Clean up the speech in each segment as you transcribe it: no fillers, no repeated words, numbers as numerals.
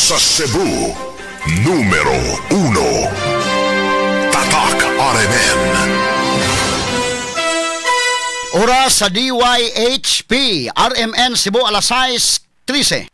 Sa Cebu, numero 1. Tatak RMN. Oras sa DYHP RMN Cebu alas 6:13.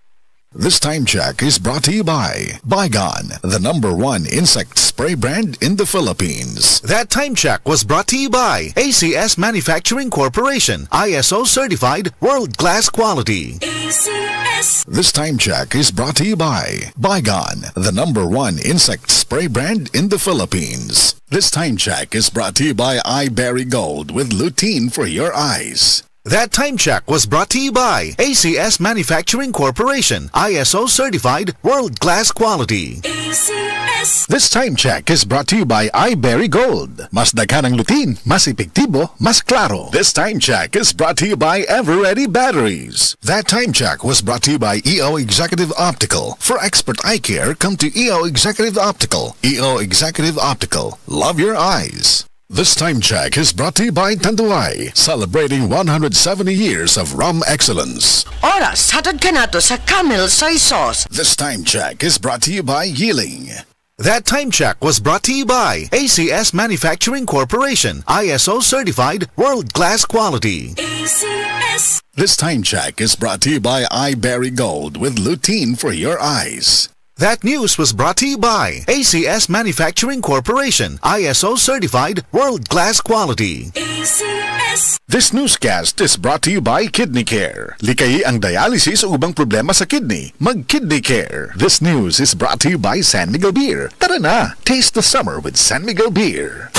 This time check is brought to you by Bygone, the #1 insect spray brand in the Philippines. That time check was brought to you by ACS Manufacturing Corporation, ISO certified world-class quality. ACS. This time check is brought to you by Bygone, the #1 insect spray brand in the Philippines. This time check is brought to you by iBerry Gold with lutein for your eyes. That time check was brought to you by ACS Manufacturing Corporation, ISO certified world-class quality. ACS. This time check is brought to you by iBerry Gold. Mas daghan ang lutein, mas epektibo, mas klaro. This time check is brought to you by Everready Batteries. That time check was brought to you by EO Executive Optical. For expert eye care, come to EO Executive Optical. EO Executive Optical. Love your eyes. This time check is brought to you by Tanduay, celebrating 170 years of rum excellence. Oras, hatod ka na to sa Camel Soy Sauce. This time check is brought to you by Yiling. That time check was brought to you by ACS Manufacturing Corporation, ISO certified world-class quality. ACS. This time check is brought to you by iBerry Gold with lutein for your eyes. That news was brought to you by ACS Manufacturing Corporation, ISO certified world-class quality. ACS. This newscast is brought to you by Kidney Care. Likayi ang dialysis o ubang problema sa kidney. Mag-Kidney Care. This news is brought to you by San Miguel Beer. Tara na! Taste the summer with San Miguel Beer.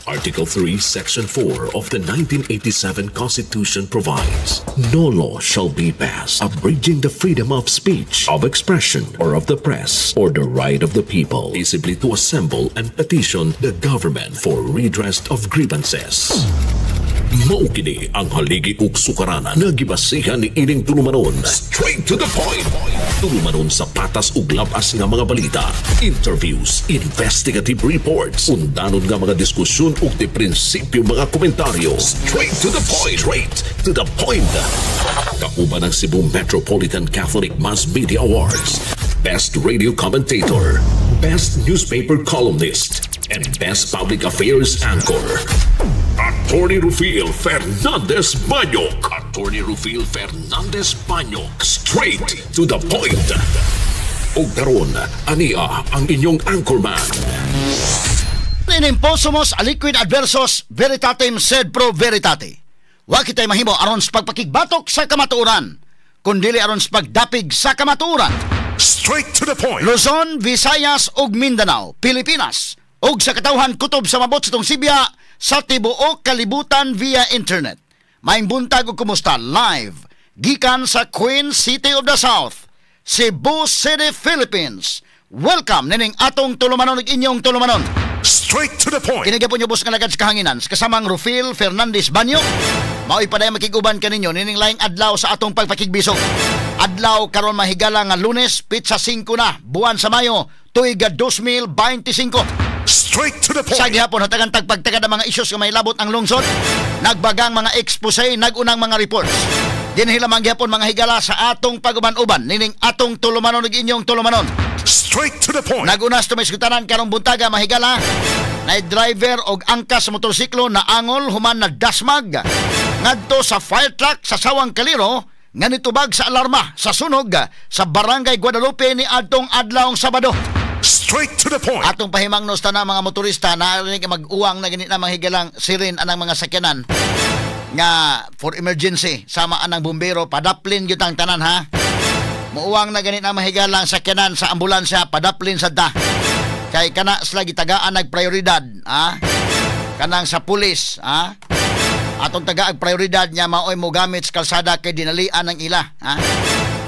Article 3, Section 4 of the 1987 Constitution provides, no law shall be passed abridging the freedom of speech, of expression, or of the press, or the right of the people peaceably to assemble and petition the government for redress of grievances. Maukini ang haligi ug sukaranan nga gibasihan ni ining tulumanon. Straight to the point. Tulumanon sa patas ug labas nga mga balita, interviews, investigative reports, undanon nga mga diskusyon ug de prinsipyo mga komentaryo. Straight to the point. Straight to the point. Kauban ng Cebu Metropolitan Catholic Mass Media Awards, Best Radio Commentator, Best Newspaper Columnist, and Best Public Affairs Anchor. Attorney Rufil Fernandez Banyok. Attorney Rufil Fernandez Banyok. Straight to the point. O karon, ania ang inyong anchorman. Inimposumos aliquid adversos veritatem sed pro veritate. Wa kitay mahimo aron sa pagpakigbatok sa kamatuoran, kundili aron sa pagdapig sa kamatuoran. Straight to the point. Luzon, Visayas ug Mindanao, Pilipinas, ug sa katawhan kutob sa mabot sa tong Sibya sa tibuok kalibutan via internet. Maayong buntag ug kumusta live gikan sa Queen City of the South, Cebu City, Philippines. Welcome nining atong tulumanon ug inyong tulumanon. Straight to the point. Kinigapon niyo bus nga lagad sa kahanginan sa kasamang Rufil Fernandez Banyo. Mao'y paday makiguban kaninyo nining laing adlaw sa atong pagpakigbisog. Adlaw karon mahigala nga Lunes, pitsa 5 na, buwan sa Mayo, tuig 2025. Straight to the point. Sa gihapon hatagan tagpagtagad ang mga issues nga may labot ang lungsod, nagbagang mga expose, nagunang mga reports. Dinhilamang gihapon mga higala sa atong paguban-uban nining atong tulumanon ug inyong tulumanon. Straight to the point. Nagunas tumiskutanan karong buntaga mahigala na driver og angkas sa motorsiklo na angol human na dasmag ngadto sa fire truck sa Sawang Kaliro nga nitubag sa alarma sa sunog sa Barangay Guadalupe ni adtong adlawng Sabado. Straight to the point. Atong pahimangnos ta na mga motorista na mag-uwang na ganit na mga higalang sirin anang mga sakyanan nga for emergency sama anang bumbero padaplin gyud ang tanan ha. Muuwang na ganit na mga higalang sakyanan sa ambulansya padaplin sad ta. Kay kana sila gitagaan nagprioridad ha. Kanang sa pulis ha. Atong tagaag prioridad niya maoy mo gamit sa kalsada kay dinalian ng ila ha.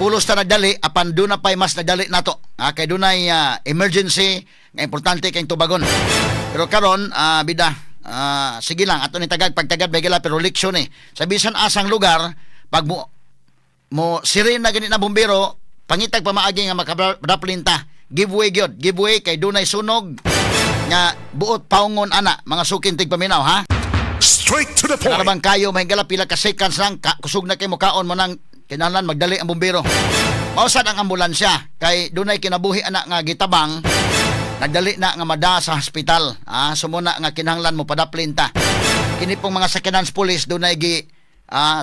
Pulos ta nagdali apan do na pay mas nagdali nato kay dunay emergency nga importante kay tubagon. Pero karon bida sige lang ato ni tagag pagtagad bagala pero leksyon sa bisan asang lugar pag mo sirin na ganit na bumbero pangitag pamaagi nga makadaplinta giveaway gyud giveaway kay dunay sunog nga buot paungon ana mga sukin tig paminaw ha. Straight to the point. Karabang kayo mahigala pila ka seconds lang kusog na kay mukaon mo nang kinahanglan magdali ang bumbero. Mausad ang ambulansya kay dunay kinabuhi anak nga gitabang, nagdali na nga mada sa hospital. Sumuna nga kinahanglan mo padaplin ta. Kini pong mga sakyanan sa pulis dunay gi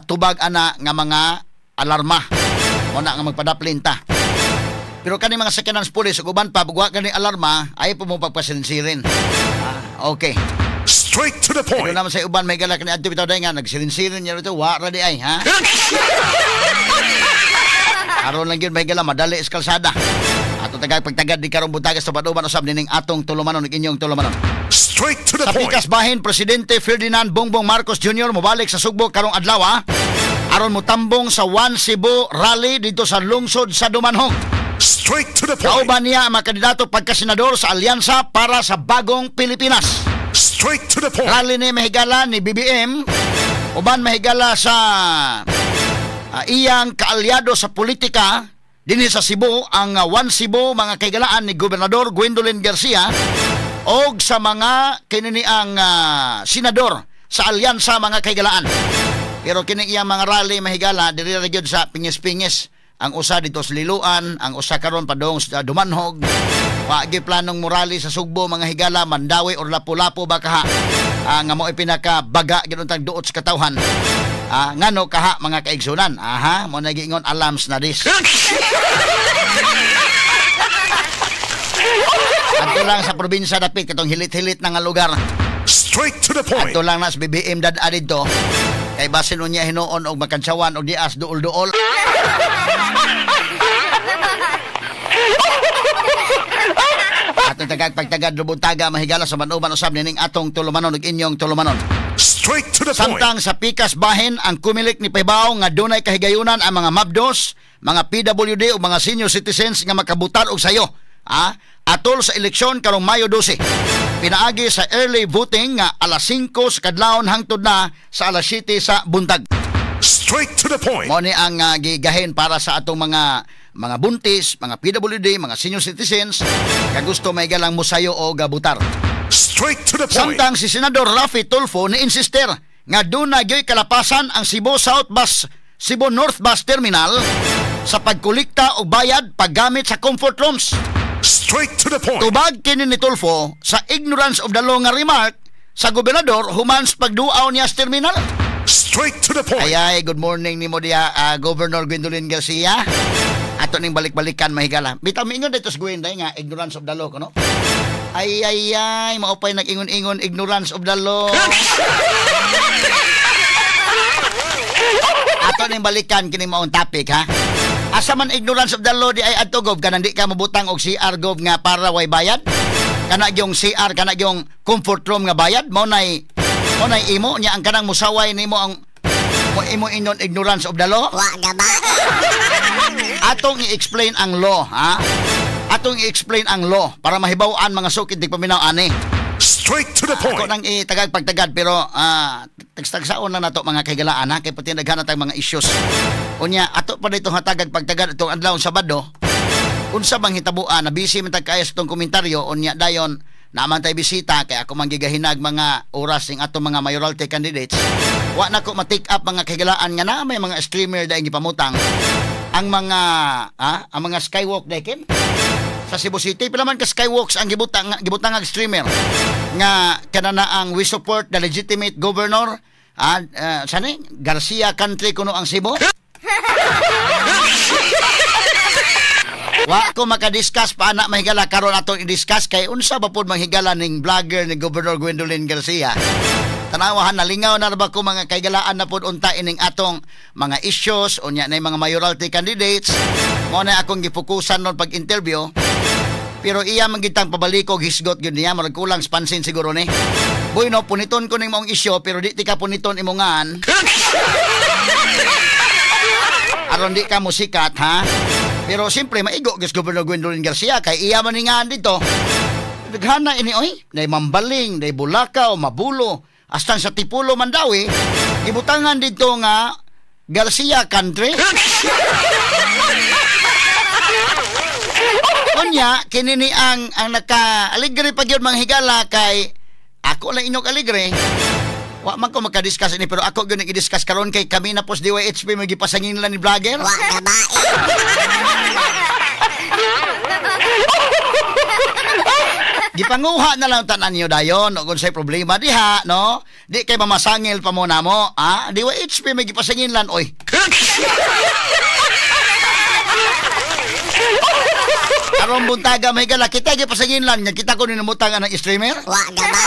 tubag ana nga mga alarma. Mo na nga magpadaplin ta. Pero kani mga sakyanan sa pulis ug uban pa bugwa kani alarma ay po mo pagpasinsirin. Okay. Straight to the point. Pero naman sa uban may galak ni adto bitaw day nga nagsirin-sirin niya rito wa ra di ay ha. Aron lang yun may gala madali sa kalsada. Ato tagag pagtagad di karong butagas sa paduman usab nining atong tulumanon ug inyong tulumanon. Straight to the Sa point. pikas bahin Presidente Ferdinand Bongbong Marcos Jr. mobalik sa Sugbo karong adlaw aron motambong sa One Cebu rally dito sa lungsod sa Dumanhog. Straight to the point. Kauban niya ang mga kandidato pagkasenador sa Alyansa para sa Bagong Pilipinas. Straight to the point. Rally ni mahigala ni BBM, uban mahigala sa iyang kaalyado sa politika dinhi sa Cebu, ang One Cebu mga kaigalaan ni Gobernador Gwendolyn Garcia og sa mga kinini ang senador sa Alyansa mga kaigalaan. Pero kini iyang mga rally mahigala diri ra gyud sa pingis-pingis. Ang usa dito sa Liloan, ang usa karon padong sa Dumanhog. Wa gi planong morali sa Sugbo mga higala, Mandawi or Lapu-Lapu ba kaha. Nga mo ipinaka baga ginuntang duot sa katawhan. Ngano kaha mga kaigsunan. Mo nagiingon alarms na dis. Adto lang sa probinsya dapit katong hilit-hilit na nga lugar. Straight to the point. Adto lang na sa BBM dad dito. Kay basin unya hinuon og makantsawan og dias duol-duol. Atong pagtagad lubuntaga mahigala sa manuban usab nining atong tulumanon ug inyong tulumanon. Straight to the point. Samtang sa pikas bahin ang kumilik ni Paibao nga dunay kahigayunan ang mga mabdos, mga PWD ug mga senior citizens nga makabutar og sayo. Atol sa eleksyon karong Mayo 12. Pinaagi sa early voting nga alas 5 sa kadlawon hangtod na sa alas 7 sa buntag. Straight to the point. Mo ni ang gigahin para sa atong mga buntis, mga PWD, mga senior citizens nga gusto may galang musayo o gabutar. Straight to the point. Samtang si Senador Raffy Tulfo ni insister nga dunay gyoy kalapasan ang Cebu South Bus, Cebu North Bus Terminal sa pagkolekta og bayad paggamit sa comfort rooms. Straight to the point. Tubag kini ni Tulfo sa ignorance of the law nga remark sa gobernador human sa pagduaw niya sa terminal. Straight to the point. Ay, good morning ni mo diya, Governor Gwendolyn Garcia. Ato ning balik-balikan mahigala. Bitaw miingon dito sa Gwenday nga ignorance of the law no. Ay, maupay nag-ingon-ingon ignorance of the law. Ato ning balikan kini maong topic ha. Asa man ignorance of the law di ay adto gov kanang di ka mabutang og CR gov nga para way bayad. Kana gyung CR kana gyung comfort room nga bayad mo nay imo nya ang kanang musaway nimo ang mo imo inon ignorance of the law. Wa gaba. Atong i-explain ang law ha. Atong i-explain ang law para mahibaw-an mga sukid dig paminaw ani. Straight to the point. Ako nang itagag pagtagad pero tagsaon lang nato mga kaigalaan ha kay pati naghanap tag mga issues. Unya ato pa dito hatagag pagtagad itong adlaw Sabado. Unsa bang hitabuan na busy man tag kayo sa itong komentaryo unya dayon naman tay bisita kay ako manggigahinag mga oras ning ato mga mayoralty candidates. Wa na ko ma-take up mga kaigalaan nga na may mga streamer dayon gipamutang ang mga skywalk dekin sa Cebu City pila man ka skywalks ang gibutang ang streamer nga kanana ang we support the legitimate governor sani Garcia country kuno ang Cebu. Wa ko makadiscuss pa na mahigala karon atong i-discuss kay unsa ba pud mahigala ning vlogger ni Governor Gwendolyn Garcia. Tanawahan nalingaw na ba ko mga kaigalaan na pud unta ining atong mga issues unya na mga mayoralty candidates mo na akong gifokusan non pag-interview. Pero iya man gitang pabalikog hisgot gyud niya murag kulang spansin siguro ni. Boy no puniton ko ning maong issue pero di ka puniton imongan. Aron di ka musikat ha. Pero siyempre maigo gis Governor Gwendolyn Garcia kay iya man ningaan dito. Daghana ini oy, nay Mambaling, nay Bulacau, Mabulo, hasta sa Tipulo Mandawi, ibutangan dito nga Garcia country. Unya kinini ang naka-aligre pa gyud mga higala kay ako lang inyong aligre. Wa man ko makadiscuss ini pero ako gyud nag-i-discuss karon kay kami na pos DYHP magipasangin lang ni vlogger. Wa gaba. Ipanguha na lang tanan niyo dayon no kung say problema diha no. Di kay mamasangil pa mo namo, ha? Di wa HP may gipasanginlan oy. Aron buntaga may gala kita gipasanginlan nya kita ko ni namutang ang streamer. Wa gaba.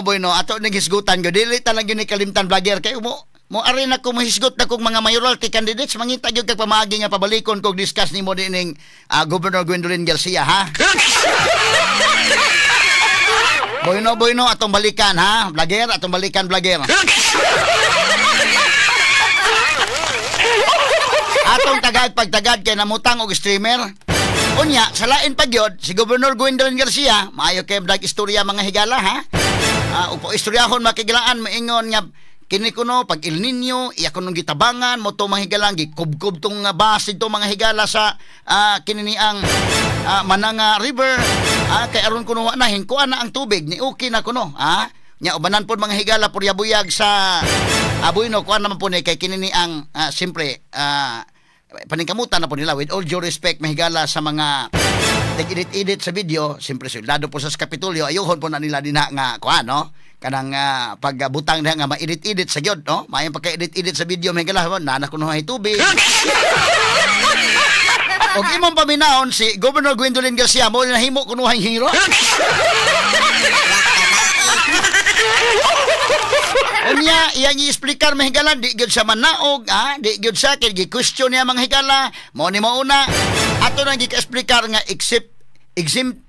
Bueno. Ato ning hisgutan go dili talang gyud ni kalimtan vlogger kay mo ari na ko mahisgot na kong mga mayoralty candidates mangita gyud kag pamaagi nga pabalikon kog discuss nimo dining Governor Gwendolyn Garcia ha. Bueno atong balikan ha vlogger atong balikan vlogger. Atong pagtagad kay namutang og streamer. Unya, sa lain pa gyud si Governor Gwendolyn Garcia, maayo kay vlog istorya mga higala ha. Upo istoryahon makigilaan maingon nga kini kuno pag El Nino iya kuno gitabangan mo to mga higala gikubkob tong base to mga higala sa kini ang Mananga River kay aron kuno na hingkuan na ang tubig ni okay na kuno nya ubanan pod mga higala puryabuyag sa Bueno kuan naman po ni kay kini ang simpre paningkamutan na po nila with all due respect mahigala sa mga nag-edit sa video simpre soldado po sa Kapitolyo ayuhon po na nila dinha nga kuan no kanang pagbutang diha nga ma-edit sa gyud no maayong pagka-edit sa video mahigala nanak kuno hay tubig. Og imong paminaon si Governor Gwendolyn Garcia mo nahimo kuno hay hero. Unya iyang i-explicar mga higala di gyud sa manaog di gyud sa kay gi-question niya mga higala mo ni mauna ato nang gi-explicar nga exempt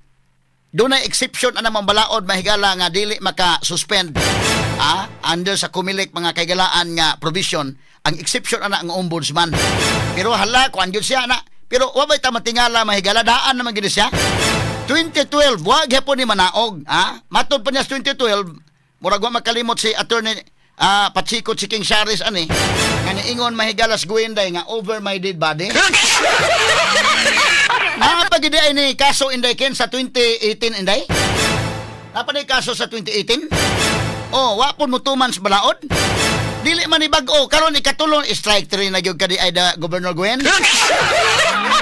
do na exception ana mambalaod mga higala nga dili maka-suspend under sa kumilik mga kaigalaan nga provision ang exception ana ang ombudsman pero hala kuan gyud siya na pero wa bay ta matingala mga higala daan naman gyud siya 2012 wa gyapon ni manaog matud pa niya 2012 murag wa makalimot si attorney Pachico Chiking Sharis ani nga niingon mahigalas Guinday nga over my dead body. Napagidi ay ni kaso inday ken sa 2018 inday. Napaday kaso sa 2018. Oh, wa pon mutuman sa balaod. Dili man ni bag-o karon ikatulong strike 3 na gyud kadi ay da Governor Gwen.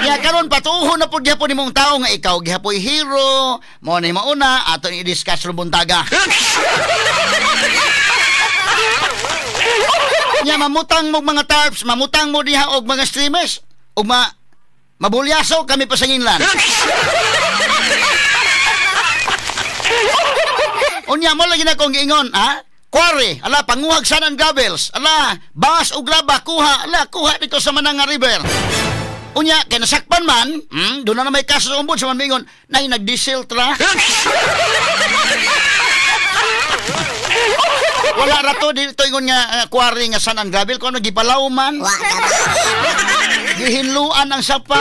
Ya karon patuhon na pud gyapon nimong tawo nga ikaw gihapoy hero, mo ni mauna ato ni discuss rumbuntaga. Nya mamutang mo mga tarps, mamutang mo diha og mga streamers, og mabulyaso kami pasanginlan. Unya mo lagi na kong giingon, Quarry, ala panguhag sanan gravels, ala bas og graba kuha, ala kuha dito sa Mananga River. Unya kay nasakpan man, doon na may kaso sa ombud sa manmingon, nay nagdiesel tra. Wala rato dito ingon nga quarry nga sanan gravel kuno gipalaw man. Gihinluan ang sapa.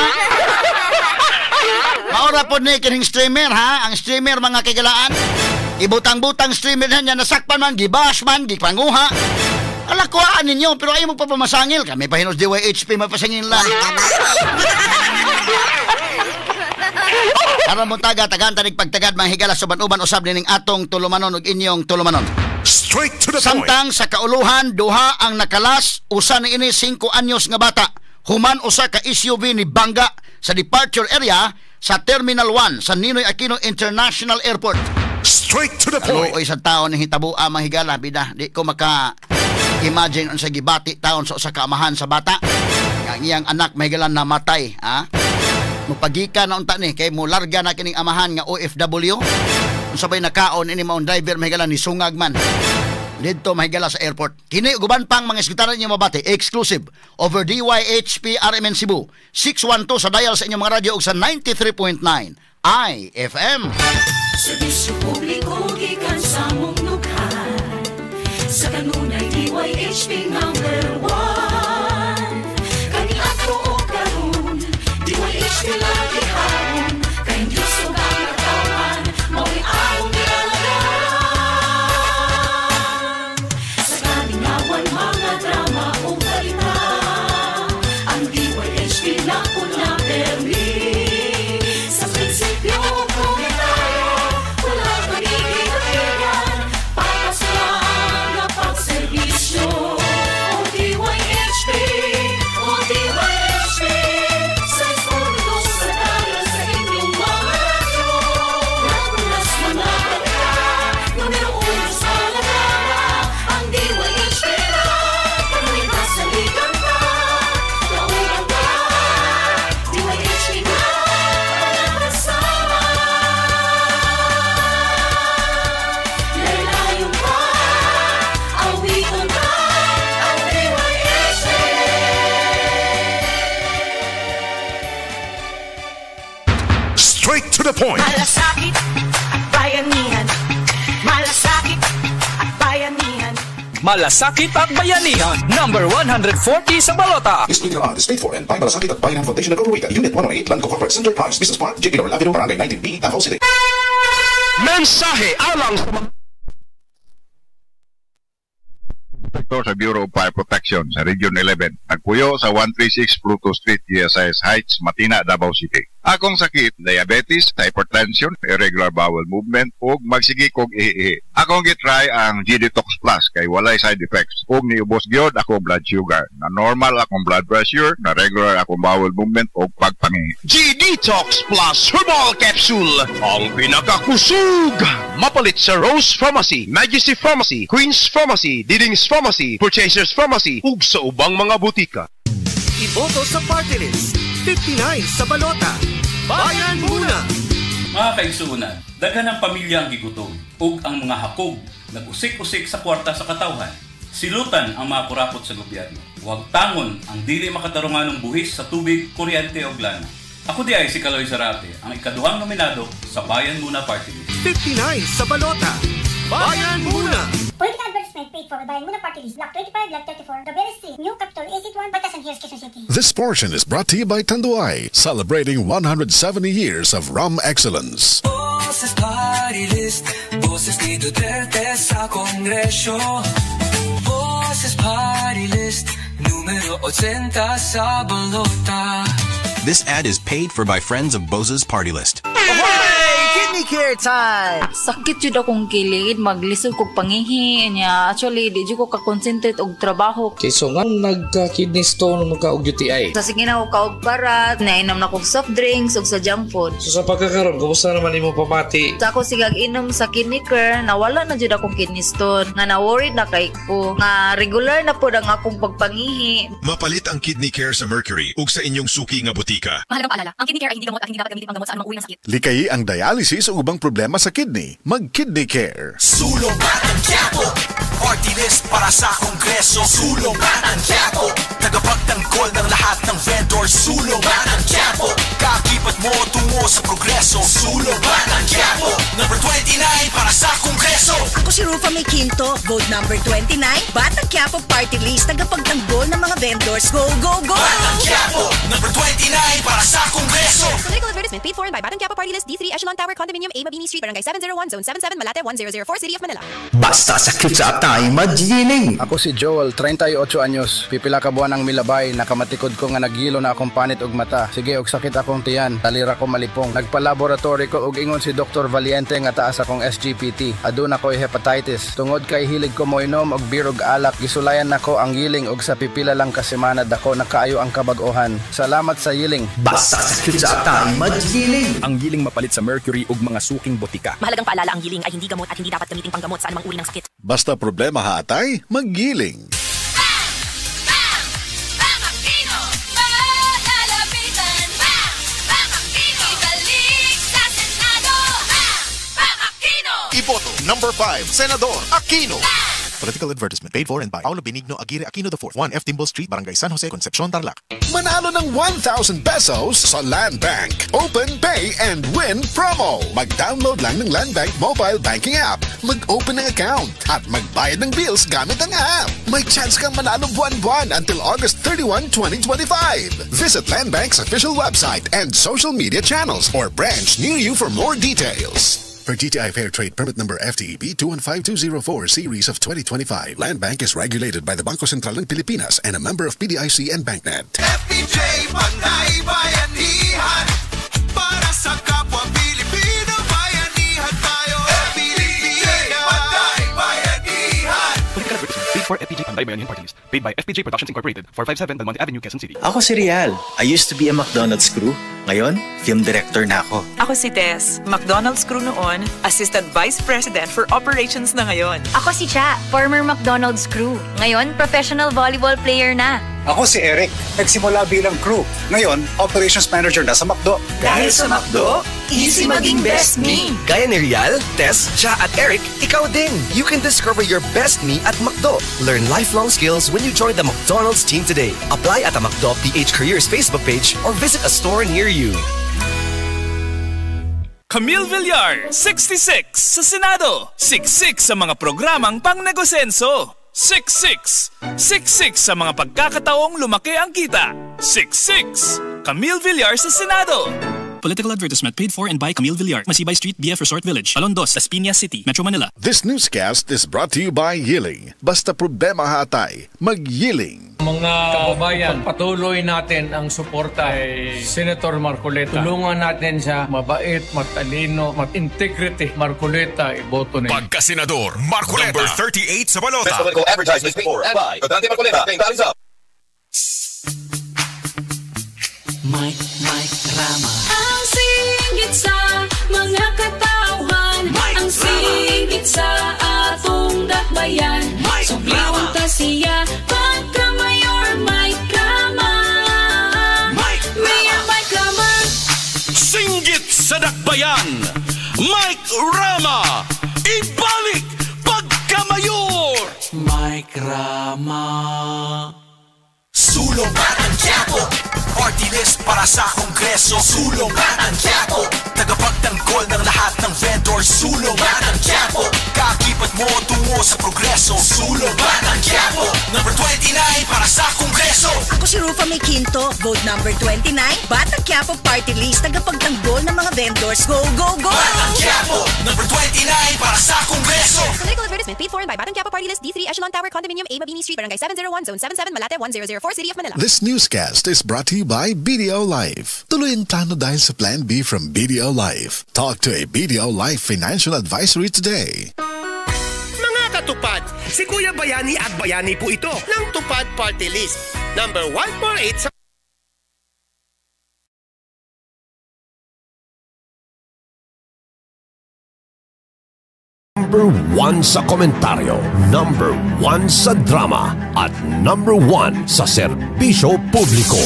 Maura pod ni kining streamer ang streamer mga kagalaan. Ibutang-butang streamer niya nasakpan man, gibash man, gipanguha. Ala kuhaan ninyo pero ayaw mo pa pamasangil kami pa hinos DYHP mapasangil lang. Karon mo taga-tagan tanig pagtagad mga higala suban-uban usab ning atong tulumanon ug inyong tulumanon. Straight to the point. Samtang sa kauluhan duha ang nakalas usa ni ini 5 anyos nga bata. Human usa ka SUV ni bangga sa departure area sa Terminal 1 sa Ninoy Aquino International Airport. Straight to the point. Ano isang taon ni hitabo ang mahigala bida di ko maka imagine unsa gibati taon sa usa ka amahan sa bata. Ang iyang anak mahigala namatay Mupagika na unta ni kay mo larga na kining amahan nga OFW. Unsabay nakaon ini maong driver mahigala ni sungag man. Dito mahigala sa airport. Kini uban pang mga sekretary niyo mabati exclusive over DYHP RMN Cebu 612 sa dial sa inyong mga radyo ug sa 93.9 IFM. Serbisyo publiko gikan sa mong lukhan. Sa kanunay DYHP #1. Kani ato o karon DYHP lagi haron. Kay Diyos o ganatawan mao'y akong nilalagan. Sa kalingawan mga drama o balita, ang DYHP na una permi. Sa prinsipyo komentaryo, wala magiging katigan, papasalang na pagservisyo. to the point. Malasakit at bayanihan. Malasakit at bayanihan. Malasakit at Bayanihan, number 140 sa Balota. District Laman, State 4 and by Malasakit at Bayan Foundation of Corrica, Unit 108, Lanco Corporate Center, Parks Business Park, JP Lorel Avenue, Barangay 19B, Davao City. Mensahe alang sa mga Inspector sa Bureau of Fire Protection sa Region 11. Nagpuyo sa 136 Pluto Street, GSIS Heights, Matina, Davao City. Akong sakit, diabetes, hypertension, irregular bowel movement, ug magsigi kog ihi. Akong gitry ang G-Detox Plus kay walay side effects. Ug niubos gyud akong blood sugar. Na normal akong blood pressure, na regular akong bowel movement ug pagpangi. G-Detox Plus Herbal Capsule, ang pinakakusog. Mapalit sa Rose Pharmacy, Majesty Pharmacy, Queen's Pharmacy, Diding's Pharmacy, Purchasers Pharmacy, ug sa ubang mga butika. Iboto sa party list, 59 sa Balota. Bayan muna! Mga kaigsuunan, daghan ang pamilya ang gigutom ug ang mga hakog nag-usik-usik sa kwarta sa katawhan. Silutan ang mga kurakot sa gobyerno. Huwag tangon ang dili makatarunganong buhis sa tubig, kuryente o lana. Ako di ay si Kaloy Zarate, ang ikaduhang nominado sa Bayan Muna Party List. 59 sa Balota. Bayan muna! Political advertisement paid for by Bayan Muna Party List, Block 25, Block 34, Gabriel Street, New Capital, Exit 1, Batasan Hills, Quezon City. This portion is brought to you by Tanduay, celebrating 170 years of rum excellence. Boses Party List, boses ni Duterte sa Kongresyo. Boses Party List, numero 80 sa Balota. This ad is paid for by friends of Bose's Party List. Kidney care time! Sakit jud akong kilid, maglisod kog pangihi niya. Actually, di jud ko ka-concentrate og trabaho. So nga nagka-kidney stone magka og UTI. Sa sige na ko kaog barat, nainom na kog soft drinks ug sa junk food. So sa pagkakaroon, kumusta naman imo pamati? Sa ako sigag inom sa kidney care, nawala na jud akong kidney stone. Nga na-worried na kay ko. Nga regular na pod ang akong pagpangihi. Mapalit ang kidney care sa Mercury ug sa inyong suki nga butika. Mahalagang paalala, ang kidney care ay hindi gamot at hindi dapat gamitin panggamot sa anumang uri ng sakit. Likayi ang dialysis o ubang problema sa kidney. Mag-Kidney Care. Sulungan ang Quiapo, party list para sa Kongreso. Sulungan ang Quiapo, tagapagtanggol ng lahat ng vendors. Sulungan ang Quiapo, kakibat mo tungo sa progreso. Sulungan ang Quiapo, number 29 para sa Kongreso. Ako si Rufa May Quinto, vote number 29, Batang Quiapo Party List, tagapagtanggol ng mga vendors. Go, go, go! Batang Quiapo, number 29 para sa Kongreso. Political advertisement paid for by Batang Quiapo Party List, D3 Echelon Tower Condominium, A Mabini Street, Barangay 701, Zone 77, Malate 1004, City of Manila. Basta sakit sa atay, magiling! Ako si Joel, 38 anyos. Pipila ka buwan ang milabay, nakamatikod ko nga nagilo na akong panit og mata. Sige, og sakit akong tiyan, talira ko malipong. Nagpa-laboratory ko og ingon si Dr. Valiente nga taas akong SGPT. Aduna ko'y hepatitis. Tungod kay hilig ko moinom og beer og alak, gisulayan nako ang yiling og sa pipila lang ka semana dako nakaayo ang kabag-ohan. Salamat sa yiling. Basta sakit sa atay, magiling! Ang giling mapalit sa Mercury ug mga suking botika. Mahalagang paalala, ang giling ay hindi gamot at hindi dapat gamitin panggamot sa anumang uri ng sakit. Basta problema haatay, maggiling. Iboto number 5, Senador Aquino. Political advertisement paid for and by Paulo Benigno Aguirre Aquino IV, 1F Timbal Street, Barangay San Jose, Concepcion, Tarlac. Manalo ng 1,000 pesos sa Land Bank Open Pay and Win promo. Mag-download lang ng Land Bank mobile banking app, mag-open ng account, at magbayad ng bills gamit ang app. May chance kang manalo buwan-buwan until August 31, 2025. Visit Land Bank's official website and social media channels or branch near you for more details. For GTI Fair Trade Permit Number FTEB 215204 Series of 2025, Land Bank is regulated by the Bangko Sentral ng Pilipinas and a member of PDIC and BancNet. FPJ Panay Bayanihan, para sa kapwa Pilipino, bayanihan tayo. FPJ Panay Bayanihan. Political advertisement paid for FPJ Panday Bayanihan Party List, paid by FPJ Productions Incorporated, 457 Belmonte Avenue, Quezon City. Ako si Rial. I used to be a McDonald's crew. Ngayon, film director na ako. Ako si Tess. McDonald's crew noon, Assistant Vice President for Operations na ngayon. Ako si Cha, former McDonald's crew. Ngayon, professional volleyball player na. Ako si Eric. Nagsimula bilang crew. Ngayon, Operations Manager na sa McDo. Dahil sa McDo, easy maging best me. Gaya ni Rial, Tess, Cha at Eric, ikaw din. You can discover your best me at McDo. Learn lifelong skills when you join the McDonald's team today. Apply at the McDo PH Careers Facebook page or visit a store near you. Camille Villar, 66 sa Senado. 66 sa mga programang pangnegosenso. 66 sa mga pagkakataong lumaki ang kita. 66 Camille Villar sa Senado. Political advertisement paid for and by Camille Villar, Masibay Street, BF Resort Village, Alondos, Las Piñas City, Metro Manila. This newscast is brought to you by Yiling. Basta problema hatay, mag-Yiling. Mga kababayan, patuloy natin ang suporta kay Senator Marcoleta. Tulungan natin siya, mabait, matalino, mat-integrity. Marcoleta, iboto niya. Pagka-senador, Marcoleta. Number 38 sa balota. Best political advertisements paid for and by Dante Marcoleta. Paying values up. Mike Rama. Ang singgit sa mga katawan, ang singgit sa atong dakbayan. Subliwang tasiya, pagka-mayor Mike Rama. Mayor Mike Rama. Singgit sa dakbayan, Mike Rama. Ibalik pagka-mayor, Mike Rama. Sulungan ang Quiapo, party list para sa Kongreso. Sulungan ang Quiapo, tagapagtanggol ng lahat ng vendors. Sulungan ang Quiapo, kakipat mo tungo sa progreso. Sulungan ang Quiapo, number 29 para sa Kongreso. Ako si Rufa May Quinto, vote number 29, Batang Quiapo Party List, tagapagtanggol ng mga vendors. Go, go, go! Batang Quiapo, number 29 para sa Kongreso. Political advertisement paid for and by Batang Quiapo Party List, D3 Echelon Tower Condominium, A. Mabini Street, Barangay 701, Zone 77, Malate 1004, City of Manila. This newscast is brought to you by BDO Life. Tuloy ang plano dahil sa Plan B from BDO Life. Talk to a BDO Life financial advisory today. Mga katupad, si Kuya Bayani at Bayani po ito ng Tupad Party List. Number 148 sa Number 1 sa komentaryo, number 1 sa drama, at number 1 sa serbisyo publiko.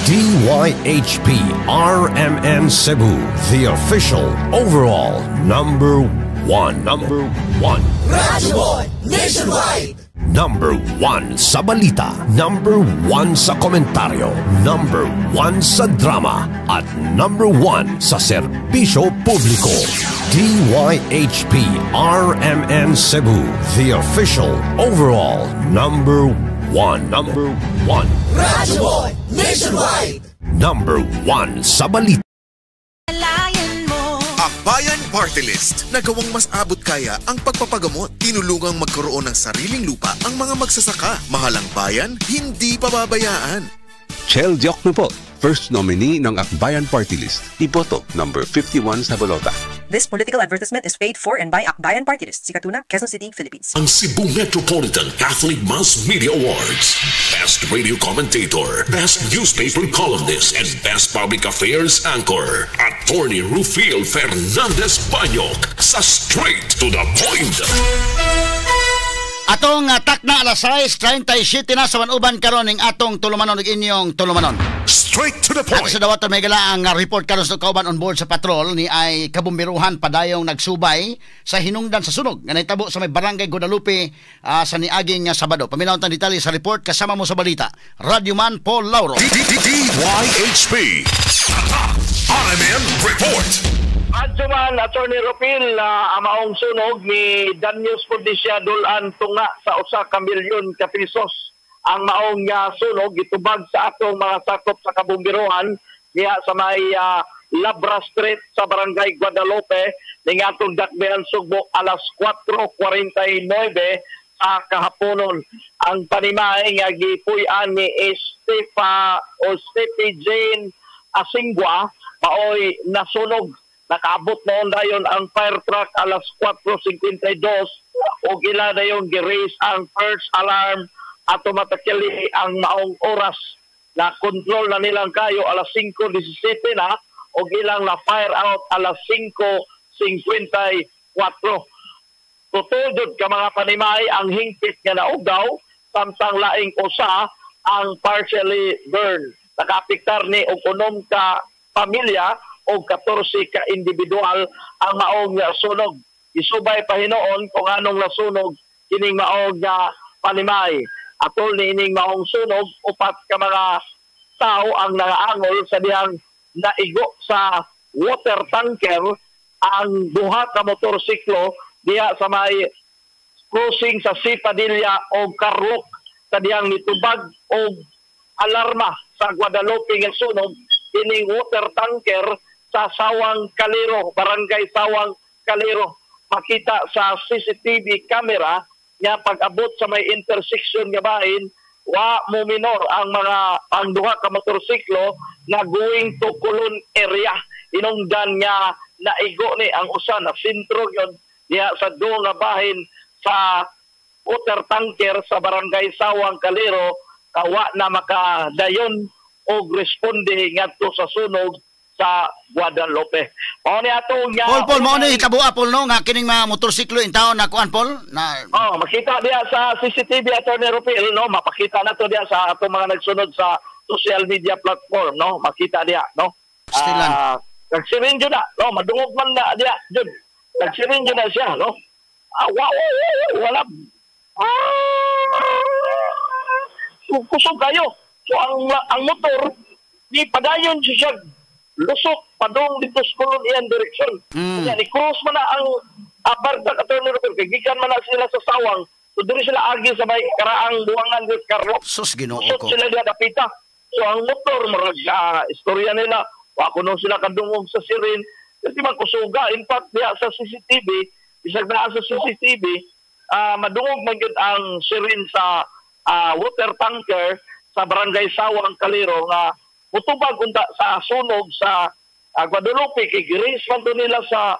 DYHP RMN Cebu, the official overall number 1. Number 1. Radyo Boy Nationwide. Number 1 sa balita, number 1 sa komentaryo, number 1 sa drama, at number 1 sa serbisyo publiko. DYHP RMN Cebu, the official overall number 1. Number 1. Radyo Boy Nationwide. Number 1 sa balita. Akbayan Party List. Nagawang mas abot kaya ang pagpapagamot. Tinulungang magkaroon ng sariling lupa ang mga magsasaka. Mahalang bayan, hindi pababayaan. Chel Diokno po, first nominee ng Akbayan Party List. Iboto, number 51 sa balota. This political advertisement is paid for and by Akbayan Party List, Sikatuna, Quezon City, Philippines. Ang Cebu Metropolitan Catholic Mass Media Awards. Best Radio Commentator, Best Newspaper Columnist, and Best Public Affairs Anchor. Attorney Rufil Fernandez Banyok sa Straight to the Point. Atong takna alas 6:37 na sa manuban karon ning atong tulumanon ug inyong tulumanon. Straight to the point. At sa dawatan may gala ang report karon sa kauban on board sa patrol ni ay kabumbiruhan padayong nagsubay sa hinungdan sa sunog nga nahitabo sa may barangay Guadalupe sa niaging Sabado. Paminaw tang detalye sa report kasama mo sa balita. Radyoman Paul Lauro. DYHP. RMN Report. Adjuman Attorney Rupil amaong sunog ni Danius Pordisya dulan tunga sa usa ka milyon ka pesos. Ang maong sunog gitubag sa atong mga sakop sa kabumbiruhan diha sa may Labra Street sa Barangay Guadalupe ning atong dakbayan Sugbo alas 4:49 sa kahaponon. Ang panimay nga gipuy-an ni Steffi Jane Asingwa maoy nasunog. Nakaabot noon dayon ang fire truck alas 4:52 o gila dayon gi-raise ang first alarm automatically ang maong oras na control na nilang kayo alas 5:17 na o gilang na fire out alas 5:54. Tutudod ka mga panimay ang hingpit nga naugaw samtang laing usa ang partially burned. Nakapiktar ni og 6 ka pamilya o 14 ka individual ang maong sunog. Isubay pa hinoon kung anong nasunog kining maong panimay. Atol ni ining maong sunog, 4 ka mga tao ang nangaangol sa diyang naigo sa water tanker ang duha ka motorsiklo diha sa may crossing sa Padilla o Carloc sa diyang nitubag o alarma sa Guadalupe nga sunog ining water tanker sa Sawang Calero, Barangay Sawang Calero. Makita sa CCTV camera nga pag-abot sa may intersection nga bahin, wa mo minor ang duha ka motorsiklo na going to Colon area. Inungdan nga naigo ni ang usa na sentro yon diha sa duha nga bahin sa water tanker sa Barangay Sawang Calero, kawa na makadayon og responde ngadto sa sunog sa Guadalupe. Mao ni atong nga Paul, mao ni kabua Paul no nga kining mga motorsiklo in town na kuan Paul na makita diha sa CCTV Attorney Rupil no, mapakita na to diha sa atong mga nagsunod sa social media platform no, makita diha no. Nagsirin jud na no, madungog man na diha jud. Nagsirin jud na siya no. Wala. Kusog kayo. So ang motor di padayon siya lusok padong dito sa Colon iyan direksyon. Kaya ni-cross man na ang Barda Attorney Rupil. Gikan man na sila sa Sawang. So diri sila agi sa may karaang buwangan with Carloc. Sus Ginoo ko. Sila diha dapita. So ang motor marag istorya nila. Wa kuno sila kadungog sa sirin. Kasi magkusuga. In fact diha sa CCTV, isag na sa CCTV, madungog man gyud ang sirin sa water tanker sa Barangay Sawang Calero nga mutubag unta sa sunog sa Guadalupe kay giris man to nila sa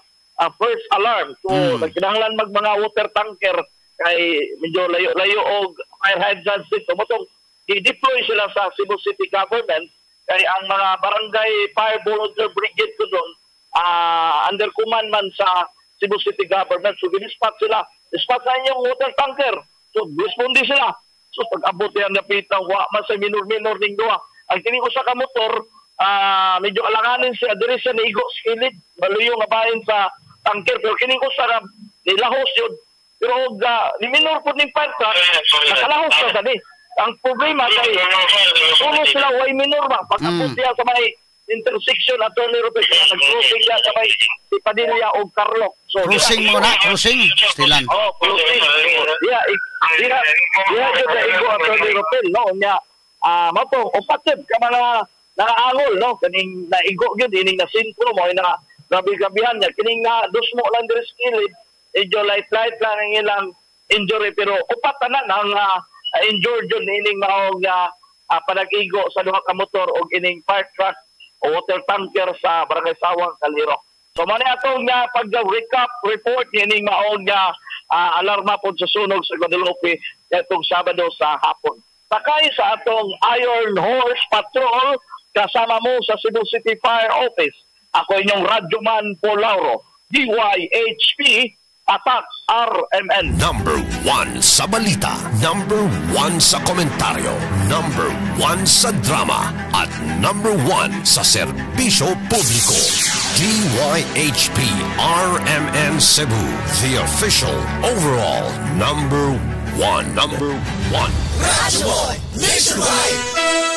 first alarm. So nagkinahanglan mga water tanker kay medyo layo og fire hydrants dito. Motong i-deploy sila sa Cebu City Government kay ang mga barangay fire volunteer brigade ko doon under command man sa Cebu City Government. So ginispot sila. Dispatch na yung water tanker. So respondi sila. So pag-abot yan napitang wa man sa minor-minor ning duha. Ang kini ko sa kamotor, medyo alanganin siya, diri siya naigo skilid, maluyo nga bahin sa tanker, pero kini ko sa nilahos yun. Pero ni minor po ning fire truck, nakalahos na sa ni. Ang problema kay, ulo sila, way minor ba? Pagkapot siya sa may intersection, Attorney Rupil, nag-crossing siya sa may Padilla o Carloc. So, crossing mo na, crossing, Stilan. Crossing. Diya, yun na igo Attorney Rupil, no? Mato, upatid ka mga nakaangol, no? Kaning naigo yun, ining na sintro mo, na gabi-gabihan niya. Kining na dusmo lang diri skilid, medyo light-light lang ang ilang injury, pero upat na ang injured yun, ining maong panag-igo sa duha ka motor o ining fire truck o water tanker sa Barangay Sawang Calero. So, mani atong pag-recap report, ining maong alarma po sa sunog sa Guadalupe itong Sabado sa hapon. Sakay sa atong Iron Horse Patrol kasama mo sa Cebu City Fire Office. Ako inyong radyoman Paul Lauro, DYHP, Attack RMN. Number 1 sa balita, number 1 sa komentaryo, number 1 sa drama, at number 1 sa serbisyo publiko. DYHP RMN Cebu, the official overall number 1. Number 1. Radyo Boy Nationwide!